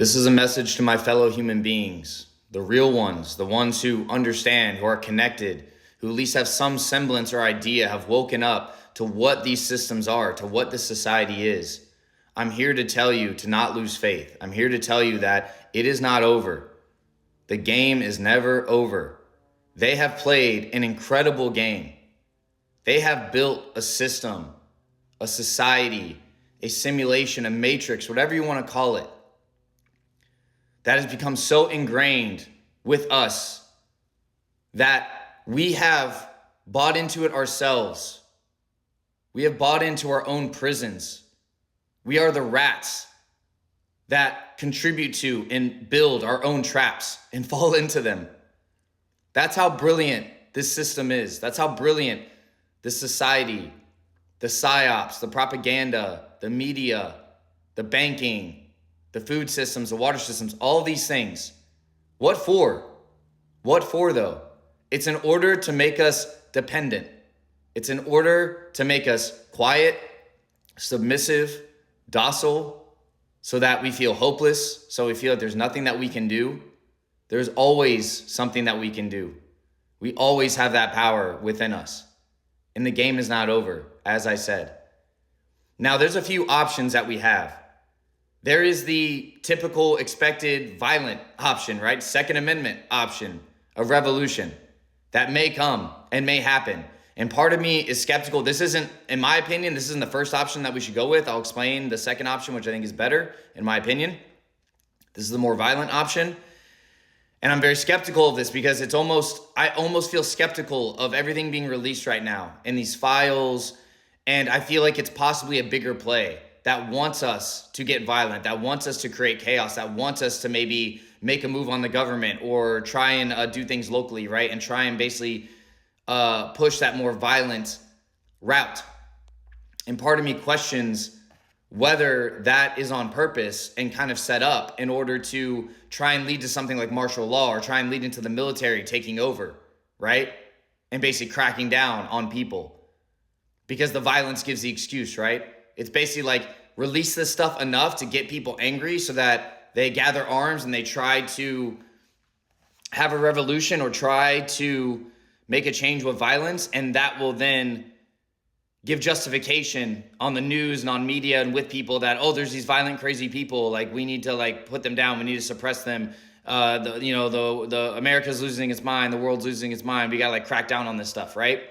This is a message to my fellow human beings, the real ones, the ones who understand, who are connected, who at least have some semblance or idea, have woken up to what these systems are, to what this society is. I'm here to tell you to not lose faith. I'm here to tell you that it is not over. The game is never over. They have played an incredible game. They have built a system, a society, a simulation, a matrix, whatever you want to call it, that has become so ingrained with us that we have bought into it ourselves. We have bought into our own prisons. We are the rats that contribute to and build our own traps and fall into them. That's how brilliant this system is. That's how brilliant this society, the psyops, the propaganda, the media, the banking, the food systems, the water systems, all these things. What for? What for though? It's in order to make us dependent. It's in order to make us quiet, submissive, docile, so that we feel hopeless, so we feel that there's nothing that we can do. There's always something that we can do. We always have that power within us. And the game is not over, as I said. Now, there's a few options that we have. There is the typical expected violent option, right? Second Amendment option of revolution that may come and may happen. And part of me is skeptical. This isn't, in my opinion, this isn't the first option that we should go with. I'll explain the second option, which I think is better, in my opinion. This is the more violent option. And I'm very skeptical of this because I almost feel skeptical of everything being released right now in these files. And I feel like it's possibly a bigger play that wants us to get violent, that wants us to create chaos, that wants us to maybe make a move on the government or try and do things locally, right? And try and basically push that more violent route. And part of me questions whether that is on purpose and kind of set up in order to try and lead to something like martial law or try and lead into the military taking over, right? And basically cracking down on people because the violence gives the excuse, right? It's basically like release this stuff enough to get people angry so that they gather arms and they try to have a revolution or try to make a change with violence. And that will then give justification on the news and on media and with people that, oh, there's these violent, crazy people. Like we need to put them down. We need to suppress them. The America's losing its mind. The world's losing its mind. We got to crack down on this stuff, right?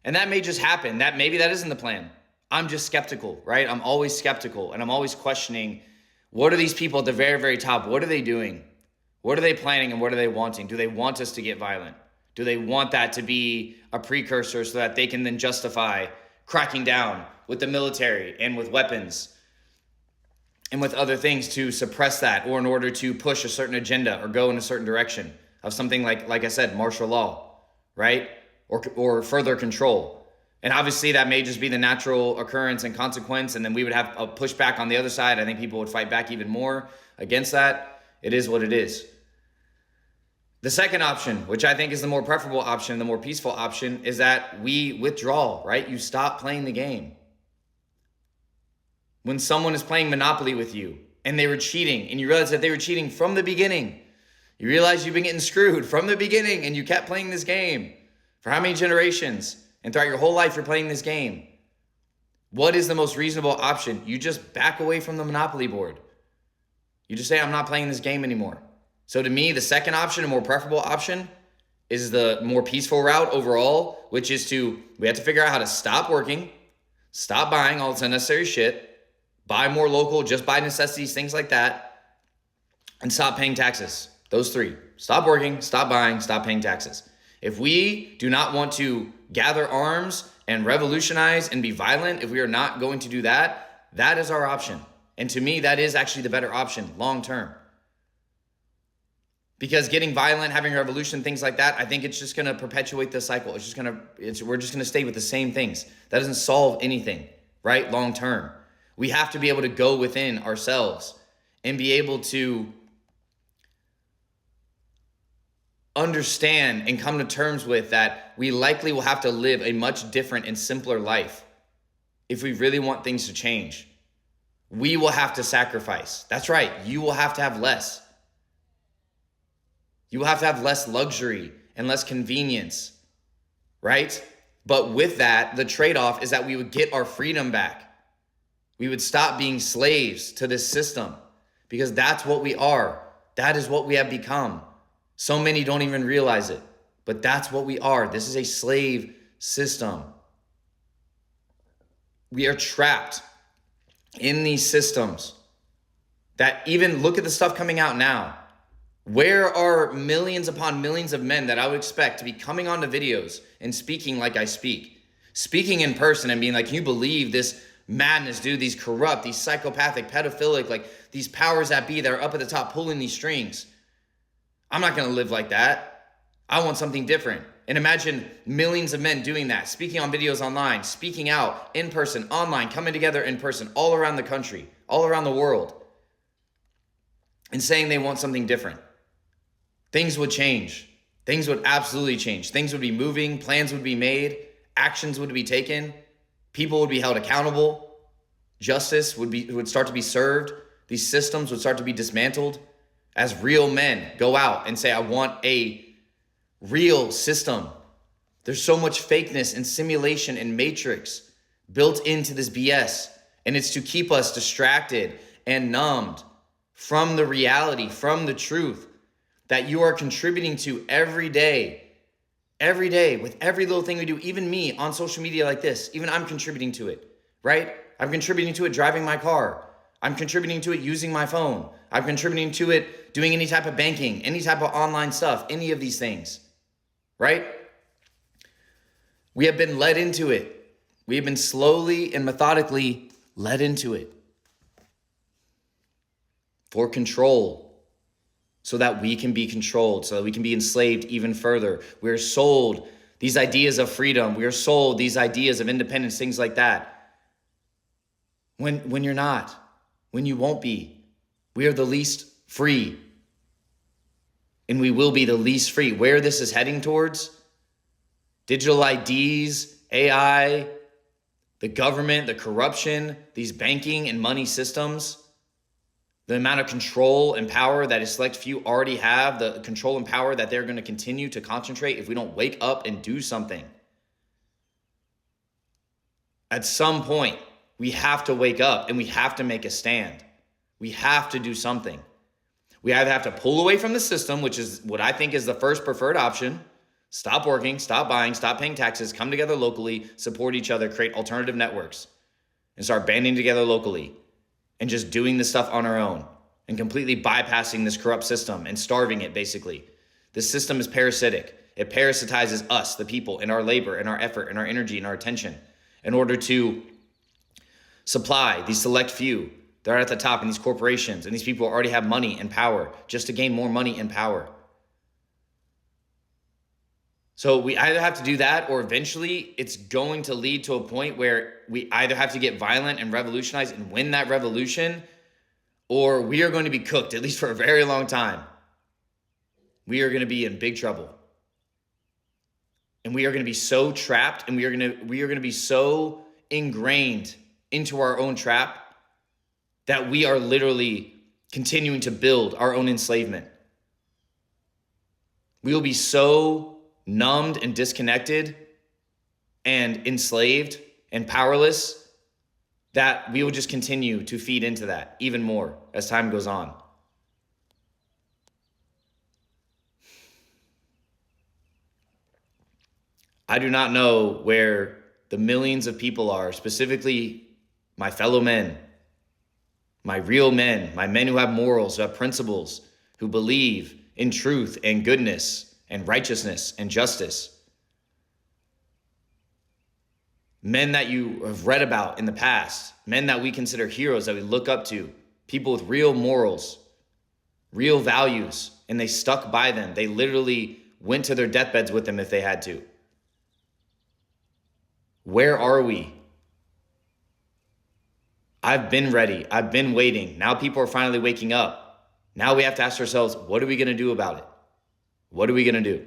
And that may just happen. Maybe that isn't the plan. I'm just skeptical, right? I'm always skeptical and I'm always questioning, what are these people at the very, very top? What are they doing? What are they planning and what are they wanting? Do they want us to get violent? Do they want that to be a precursor so that they can then justify cracking down with the military and with weapons and with other things to suppress that, or in order to push a certain agenda or go in a certain direction of something like I said, martial law, right? Or further control. And obviously that may just be the natural occurrence and consequence, and then we would have a pushback on the other side. I think people would fight back even more against that. It is what it is. The second option, which I think is the more preferable option, the more peaceful option, is that we withdraw, right? You stop playing the game. When someone is playing Monopoly with you and they were cheating and you realize that they were cheating from the beginning, you realize you've been getting screwed from the beginning and you kept playing this game for how many generations? And throughout your whole life, you're playing this game. What is the most reasonable option? You just back away from the Monopoly board. You just say, I'm not playing this game anymore. So to me, the second option, a more preferable option, is the more peaceful route overall, which is we have to figure out how to stop working, stop buying all this unnecessary shit, buy more local, just buy necessities, things like that, and stop paying taxes. Those three. Stop working, stop buying, stop paying taxes. If we do not want to gather arms and revolutionize and be violent, if we are not going to do that, that is our option. And to me, that is actually the better option long term. Because getting violent, having revolution, things like that, I think it's just going to perpetuate the cycle. We're just going to stay with the same things. That doesn't solve anything, right? Long term. We have to be able to go within ourselves and be able to understand and come to terms with that we likely will have to live a much different and simpler life if we really want things to change. we will have to sacrifice. That's right. You will have to have less. You will have to have less luxury and less convenience, right? But with that, the trade-off is that we would get our freedom back. We would stop being slaves to this system, because that's what we are. That is what we have become. So many don't even realize it, but that's what we are. This is a slave system. We are trapped in these systems that, even look at the stuff coming out now. Where are millions upon millions of men that I would expect to be coming onto videos and speaking like I speak? Speaking in person and being like, can you believe this madness, dude? These corrupt, these psychopathic, pedophilic, like these powers that be that are up at the top pulling these strings. I'm not going to live like that. I want something different. And imagine millions of men doing that, speaking on videos online, speaking out in person, online, coming together in person, all around the country, all around the world, and saying they want something different. Things would change. Things would absolutely change. Things would be moving, plans would be made, actions would be taken, people would be held accountable, justice would start to be served, these systems would start to be dismantled as real men go out and say, I want a real system. There's so much fakeness and simulation and matrix built into this BS, and it's to keep us distracted and numbed from the reality, from the truth that you are contributing to every day, with every little thing we do. Even me on social media like this, even I'm contributing to it, right? I'm contributing to it driving my car. I'm contributing to it using my phone. I'm contributing to it doing any type of banking, any type of online stuff, any of these things, right? We have been led into it. We have been slowly and methodically led into it for control, so that we can be controlled, so that we can be enslaved even further. We're sold these ideas of freedom. We are sold these ideas of independence, things like that. When you're not, when you won't be. We are the least free, and we will be the least free. Where this is heading towards, digital IDs, AI, the government, the corruption, these banking and money systems, the amount of control and power that a select few already have, the control and power that they're going to continue to concentrate if we don't wake up and do something. At some point, we have to wake up and we have to make a stand. We have to do something. We either have to pull away from the system, which is what I think is the first preferred option. Stop working, stop buying, stop paying taxes, come together locally, support each other, create alternative networks, and start banding together locally and just doing this stuff on our own and completely bypassing this corrupt system and starving it, basically. This system is parasitic. It parasitizes us, the people, and our labor and our effort and our energy and our attention in order to supply these select few that are at the top in these corporations, and these people already have money and power just to gain more money and power. So we either have to do that, or eventually it's going to lead to a point where we either have to get violent and revolutionize and win that revolution, or we are going to be cooked, at least for a very long time. We are going to be in big trouble. And we are going to be so trapped, and we are going to be so ingrained into our own trap that we are literally continuing to build our own enslavement. We will be so numbed and disconnected and enslaved and powerless that we will just continue to feed into that even more as time goes on. I do not know where the millions of people are, specifically my fellow men, my real men, my men who have morals, who have principles, who believe in truth and goodness and righteousness and justice. Men that you have read about in the past, men that we consider heroes, that we look up to, people with real morals, real values, and they stuck by them. They literally went to their deathbeds with them if they had to. Where are we? I've been ready. I've been waiting. Now people are finally waking up. Now we have to ask ourselves, what are we going to do about it? What are we going to do?